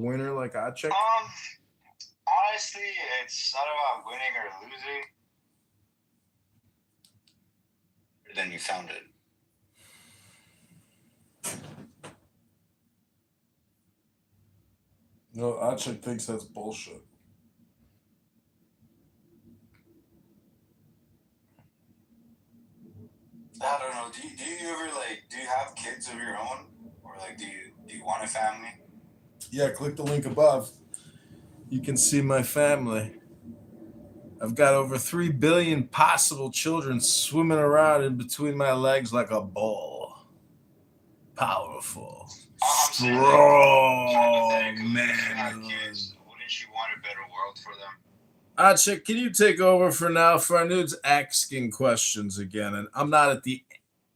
winner like Achik? Honestly, it's not about winning or losing. Then you found it. No, Achik thinks that's bullshit. I don't know. Do you ever do you have kids of your own, or do you want a family? Yeah, click the link above. You can see my family. I've got over 3 billion possible children swimming around in between my legs like a ball. Powerful. Strong man. Wouldn't you want a better world for them? Achik, can you take over for now? Farnood's asking questions again, and I'm not at the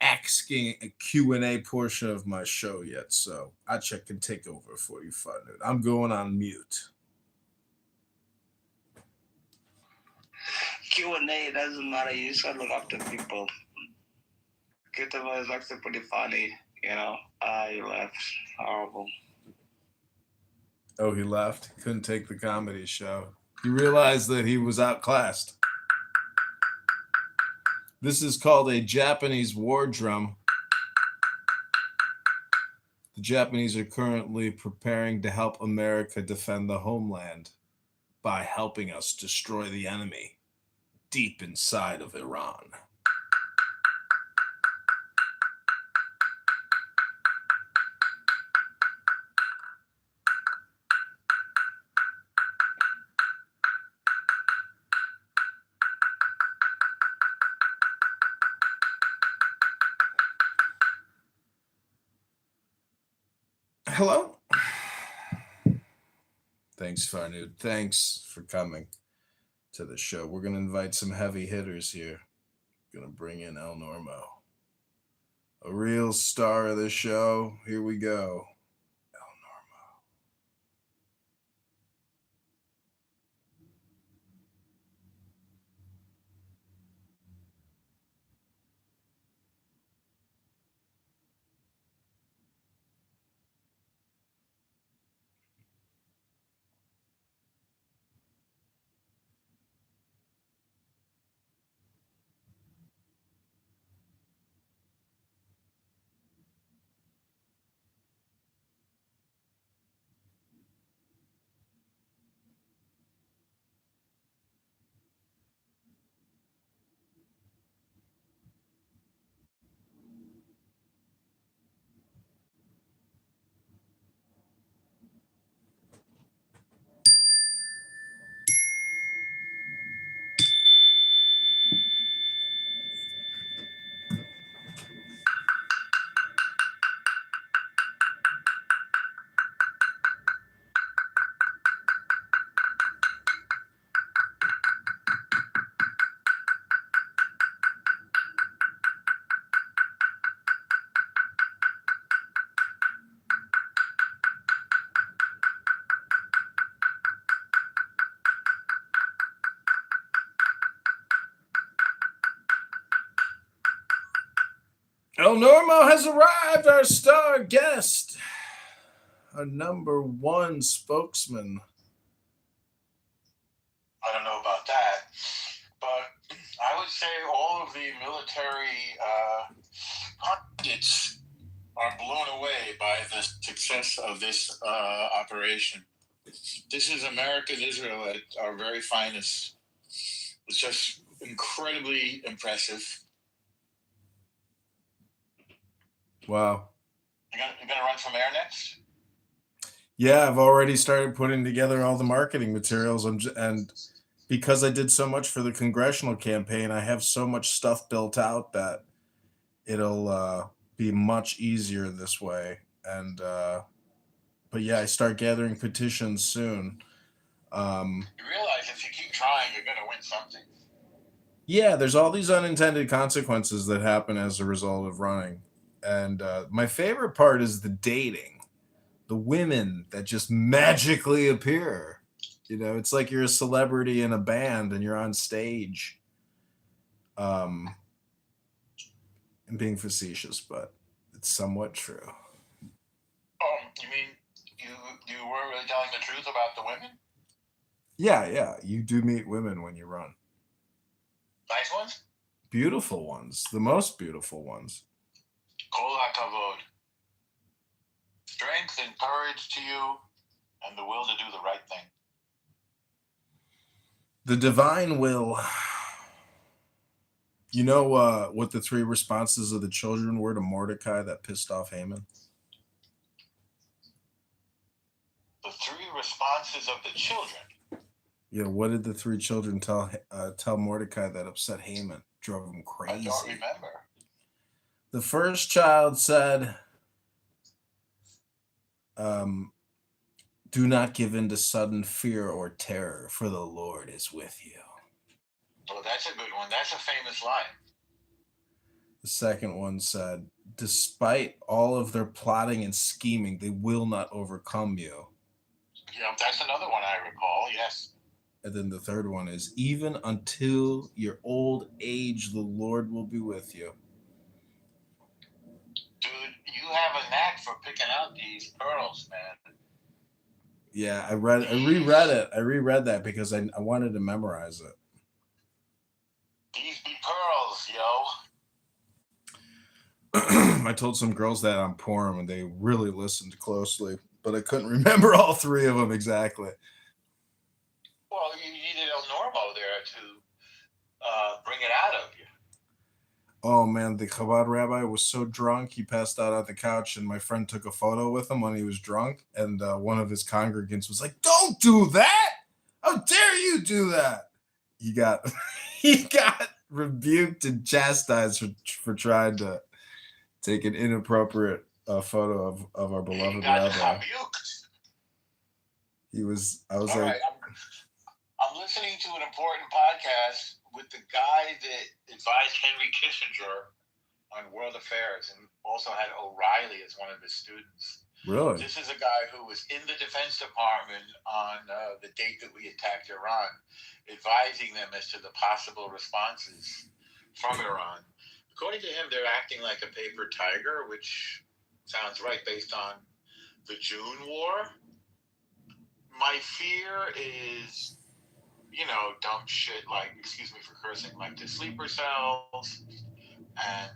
asking a Q&A portion of my show yet, so Achik can take over for you, Farnood. I'm going on mute. Q&A doesn't matter. You just gotta look after people. Kitover is actually pretty funny, you know. He left. Horrible. Oh, he left? He couldn't take the comedy show. He realized that he was outclassed. This is called a Japanese war drum. The Japanese are currently preparing to help America defend the homeland by helping us destroy the enemy deep inside of Iran. Hello? Thanks, Farnood. Thanks for coming to the show. We're going to invite some heavy hitters here. Going to bring in El Normo, a real star of the show. Here we go. El Normo. El Normo has arrived, our star guest, our number one spokesman. I don't know about that, but I would say all of the military pundits are blown away by the success of this operation. This is American Israel at our very finest. It's just incredibly impressive. Wow. You're gonna run for mayor next? Yeah, I've already started putting together all the marketing materials, and because I did so much for the congressional campaign, I have so much stuff built out that it'll be much easier this way. And but yeah, I start gathering petitions soon. You realize if you keep trying, you're gonna win something. Yeah, there's all these unintended consequences that happen as a result of running. And my favorite part is the dating, the women that just magically appear. You know, it's like you're a celebrity in a band and you're on stage. I'm being facetious, but it's somewhat true. You mean You were really telling the truth about the women? Yeah. You do meet women when you run. Nice ones? Beautiful ones. The most beautiful ones. Kol hakavod. Strength and courage to you, and the will to do the right thing. The divine will. You know what the 3 responses of the children were to Mordecai that pissed off Haman? The 3 responses of the children. Yeah, what did the 3 children tell Mordecai that upset Haman? Drove him crazy. I don't remember. The first child said, do not give in to sudden fear or terror, for the Lord is with you. Oh, that's a good one. That's a famous line. The second one said, despite all of their plotting and scheming, they will not overcome you. Yeah, that's another one I recall, yes. And then the third one is, even until your old age, the Lord will be with you. Dude, you have a knack for picking out these pearls, man. Yeah, I reread it. I reread that because I wanted to memorize it. These be pearls, yo. I told some girls that on Purim, and they really listened closely, but I couldn't remember all 3 of them exactly. Well, you needed El Normo there to bring it out of you. Oh man, the Chabad rabbi was so drunk he passed out on the couch, and my friend took a photo with him when he was drunk, and one of his congregants was like, "Don't do that! How dare you do that!" He got rebuked and chastised for trying to take an inappropriate photo of our beloved rabbi. I was all like, right, I'm listening to an important podcast with the guy that advised Henry Kissinger on world affairs and also had O'Reilly as one of his students. Really? This is a guy who was in the Defense Department on the date that we attacked Iran, advising them as to the possible responses from Iran. According to him, they're acting like a paper tiger, which sounds right based on the June War. My fear is, dumb shit like, excuse me for cursing, like the sleeper cells and,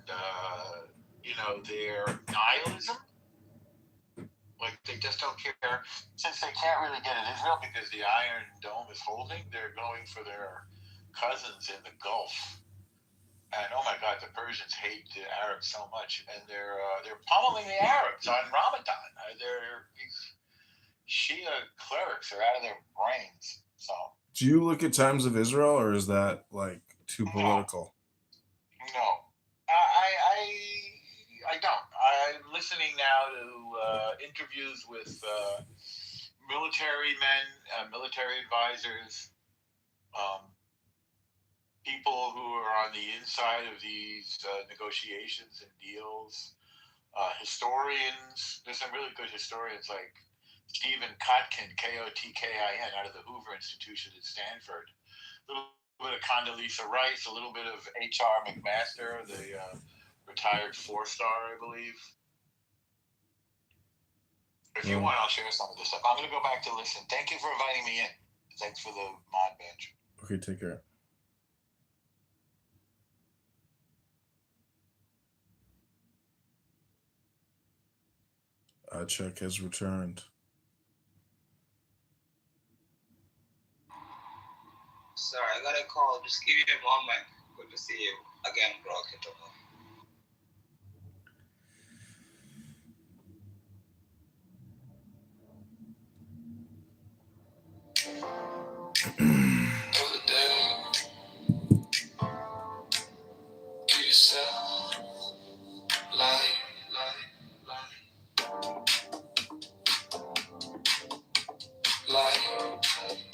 their nihilism. Like, they just don't care. Since they can't really get at Israel because the Iron Dome is holding, they're going for their cousins in the Gulf. And, oh my God, the Persians hate the Arabs so much. And they're pummeling the Arabs on Ramadan. These Shia clerics are out of their brains. So, do you look at Times of Israel, or is that like too political? No, I don't. I'm listening now to interviews with military men, military advisors, people who are on the inside of these negotiations and deals, historians. There's some really good historians like Stephen Kotkin, Kotkin, out of the Hoover Institution at Stanford. A little bit of Condoleezza Rice, a little bit of H.R. McMaster, the retired 4-star, I believe. If you want, I'll share some of this stuff. I'm going to go back to listen. Thank you for inviting me in. Thanks for the mod badge. Okay, take care. Check has returned. Sorry, I got a call. Just give me a moment. Good to see you again, bro. Kitover. Every day, give yourself light. Light.